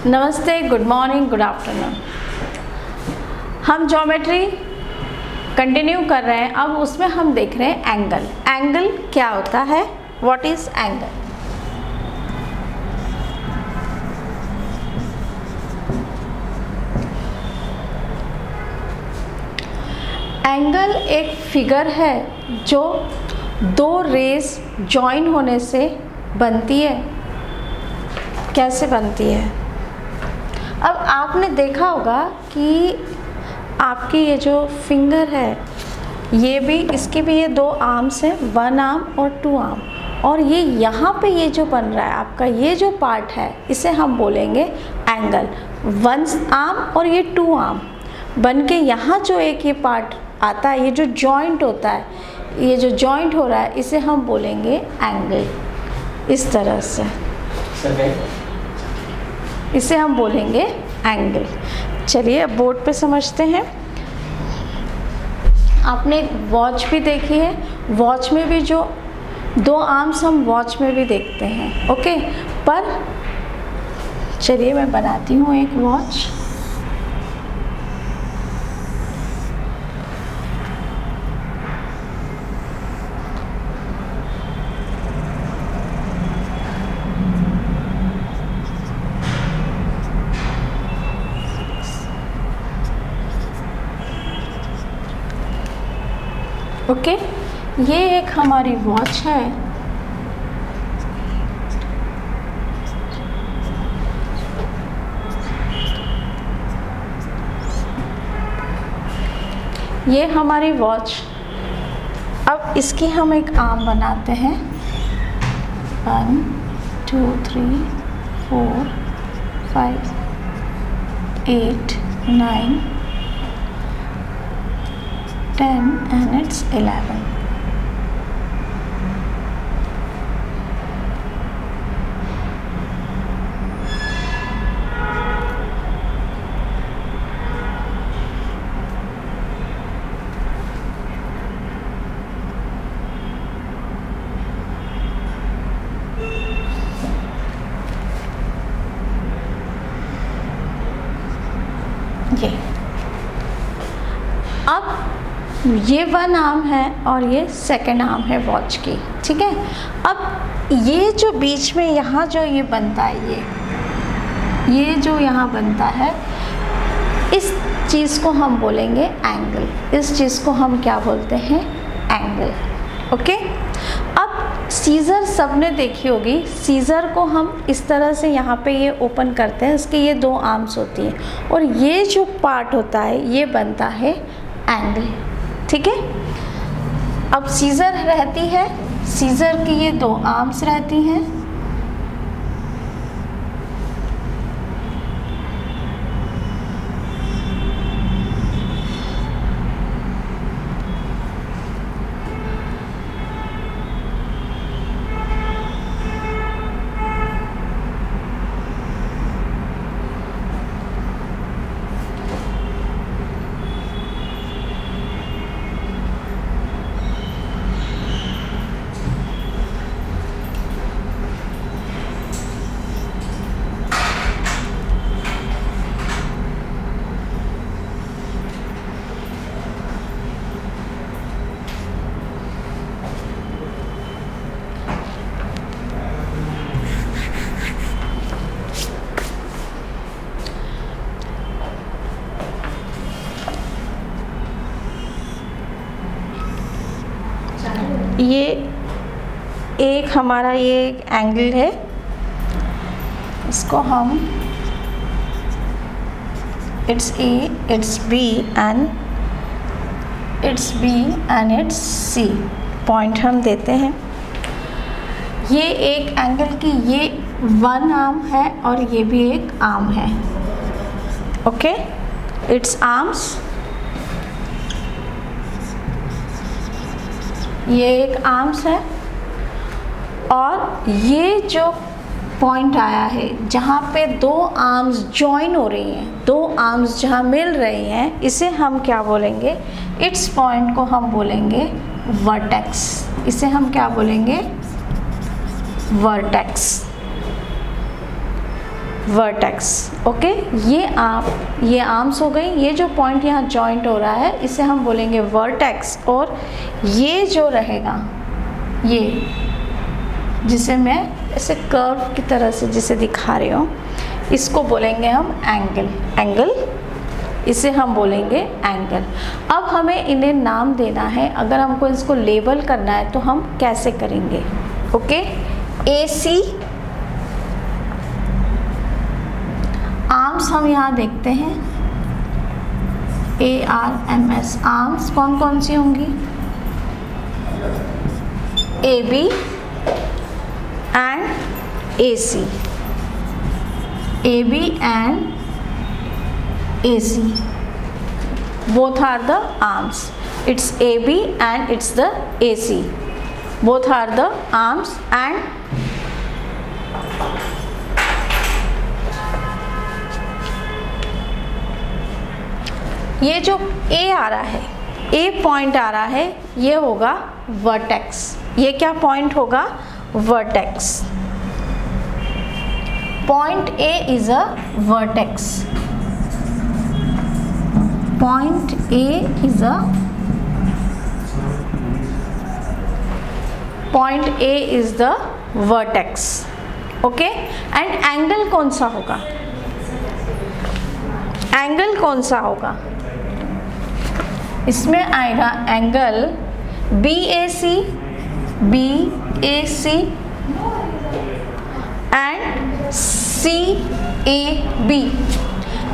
नमस्ते, good morning, good afternoon. हम geometry continue कर रहे हैं। अब उसमें हम देख रहे हैं एंगल। एंगल क्या होता है? What is angle? एंगल एक फिगर है जो दो रेस जॉइन होने से बनती है। कैसे बनती है? अब आपने देखा होगा कि आपकी ये जो फिंगर है, ये भी, इसके भी ये दो आर्म्स हैं, वन आर्म और टू आर्म, और ये यहाँ पे ये जो बन रहा है आपका, ये जो पार्ट है, इसे हम बोलेंगे एंगल। वन आर्म और ये टू आर्म बन के यहाँ जो एक ये पार्ट आता है, ये जो जॉइंट होता है, ये जो जॉइंट हो रहा है, इसे हम बोलेंगे एंगल। इस तरह से इसे हम बोलेंगे एंगल। चलिए अब बोर्ड पे समझते हैं। आपने वॉच भी देखी है, वॉच में भी जो दो आर्म्स हम वॉच में भी देखते हैं, ओके। पर चलिए मैं बनाती हूँ एक वॉच। ओके, ये एक हमारी वॉच है। ये हमारी वॉच। अब इसकी हम एक आर्म बनाते हैं। 1 2 3 4 5 8 9 10 and it's 11. ये वन आर्म है और ये सेकेंड आर्म है वॉच की, ठीक है। अब ये जो बीच में यहाँ जो ये बनता है, ये जो यहाँ बनता है, इस चीज़ को हम बोलेंगे एंगल। इस चीज़ को हम क्या बोलते हैं? Angle, okay. अब सीज़र सबने देखी होगी। सीज़र को हम इस तरह से यहाँ पे ये ओपन करते हैं, इसकी ये दो आर्म्स होती हैं और ये जो पार्ट होता है ये बनता है एंगल, ठीक है। अब सीज़र रहती है, सीज़र की ये दो आर्म्स रहती हैं, ये एक हमारा ये एक एंगल है, इसको हम it's A, it's B and it's C point हम देते हैं। ये एक एंगल की ये वन आर्म है और ये भी एक आर्म है, ओके। इट्स आर्म्स, ये एक आर्म्स है और ये जो पॉइंट आया है जहाँ पे दो आर्म्स जॉइन हो रही हैं, दो आर्म्स जहाँ मिल रही हैं, इसे हम क्या बोलेंगे? इट्स पॉइंट को हम बोलेंगे वर्टेक्स। इसे हम क्या बोलेंगे? वर्टेक्स। वर्टेक्स। ओके, ये आर्म्स हो गई, ये जो पॉइंट यहाँ जॉइंट हो रहा है इसे हम बोलेंगे वर्टेक्स, और ये जो रहेगा ये जिसे मैं ऐसे कर्व की तरह से जिसे दिखा रही हूँ इसको बोलेंगे हम एंगल, इसे हम बोलेंगे एंगल। अब हमें इन्हें नाम देना है, अगर हमको इसको लेबल करना है तो हम कैसे करेंगे। ओके, AC आर्म्स हम यहाँ देखते हैं, ARMS आर्म्स कौन कौन सी होंगी, AB and AC, AB and AC, both are the arms. It's AB and it's the AC. Both are the arms. And ये जो A आ रहा है, A पॉइंट आ रहा है, ये होगा वर्टेक्स। ये क्या पॉइंट होगा, vertex. Point A is a vertex. Point A is a point A is the vertex. Okay, and angle कौन सा होगा, एंगल कौन सा होगा, इसमें आएगा angle BAC and CAB।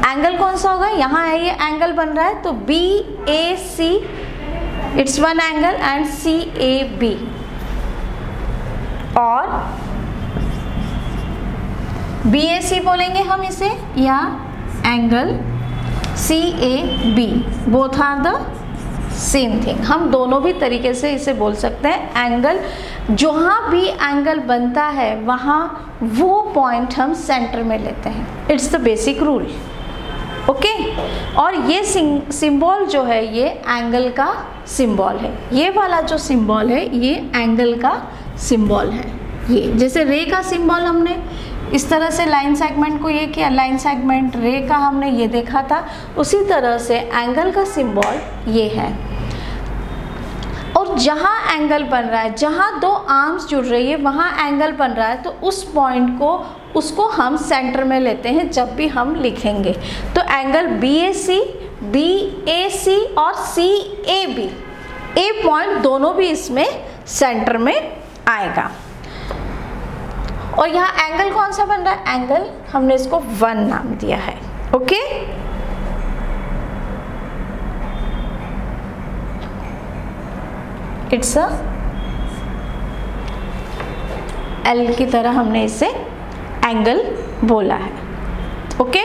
Angle कौन सा होगा, यहाँ है ये एंगल बन रहा है तो BAC it's one angle and CAB, और BAC बोलेंगे हम इसे, या angle CAB, both are the same thing. हम दोनों भी तरीके से इसे बोल सकते हैं। एंगल, जहाँ भी एंगल बनता है वहाँ वो पॉइंट हम सेंटर में लेते हैं, it's the basic rule. Okay, और ये सिंबल जो है ये एंगल का सिंबल है, ये वाला जो सिंबल है ये एंगल का सिंबल है। ये जैसे रे का सिंबल हमने इस तरह से लाइन सेगमेंट को ये किया, लाइन सेगमेंट रे का हमने ये देखा था, उसी तरह से एंगल का सिंबल ये है। और जहाँ एंगल बन रहा है, जहाँ दो आर्म्स जुड़ रही है वहाँ एंगल बन रहा है, तो उस पॉइंट को उसको हम सेंटर में लेते हैं जब भी हम लिखेंगे। तो एंगल BAC और CAB, ए पॉइंट दोनों भी इसमें सेंटर में आएगा। और यहाँ एंगल कौन सा बन रहा है, एंगल हमने इसको 1 नाम दिया है। ओके, इट्स अ L की तरह हमने इसे एंगल बोला है। ओके,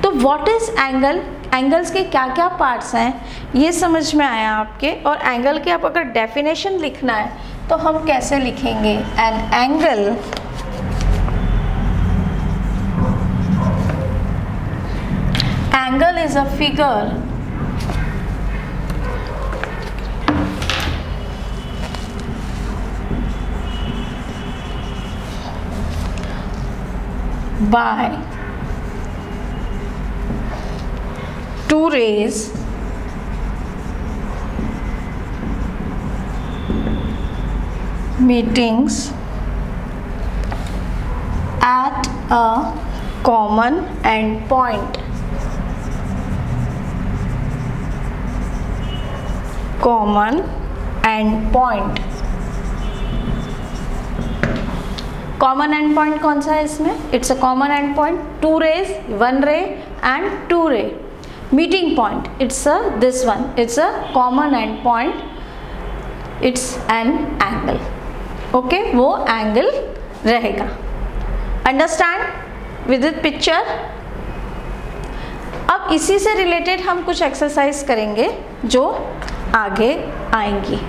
तो व्हाट इज एंगल, एंगल्स के क्या क्या पार्ट्स हैं ये समझ में आया आपके। और एंगल के आप अगर डेफिनेशन लिखना है तो हम कैसे लिखेंगे, an angle is a figure by two rays meetings at a common end point. Common end point. Common and point कौन सा है इसमें, it's a common and point, 2 rays, 1 ray and 2 ray. Meeting point, it's a this one, it's a common and point, it's an angle. Okay, वो angle रहेगा। Understand with this picture. अब इसी से related हम कुछ एक्सरसाइज करेंगे जो आगे आएंगी।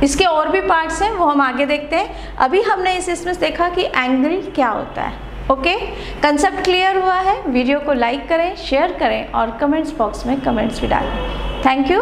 इसके और भी पार्ट्स हैं वो हम आगे देखते हैं। अभी हमने इसमें देखा कि एंगल क्या होता है। ओके, कंसेप्ट क्लियर हुआ है। वीडियो को लाइक करें, शेयर करें और कमेंट्स बॉक्स में कमेंट्स भी डालें। Thank you.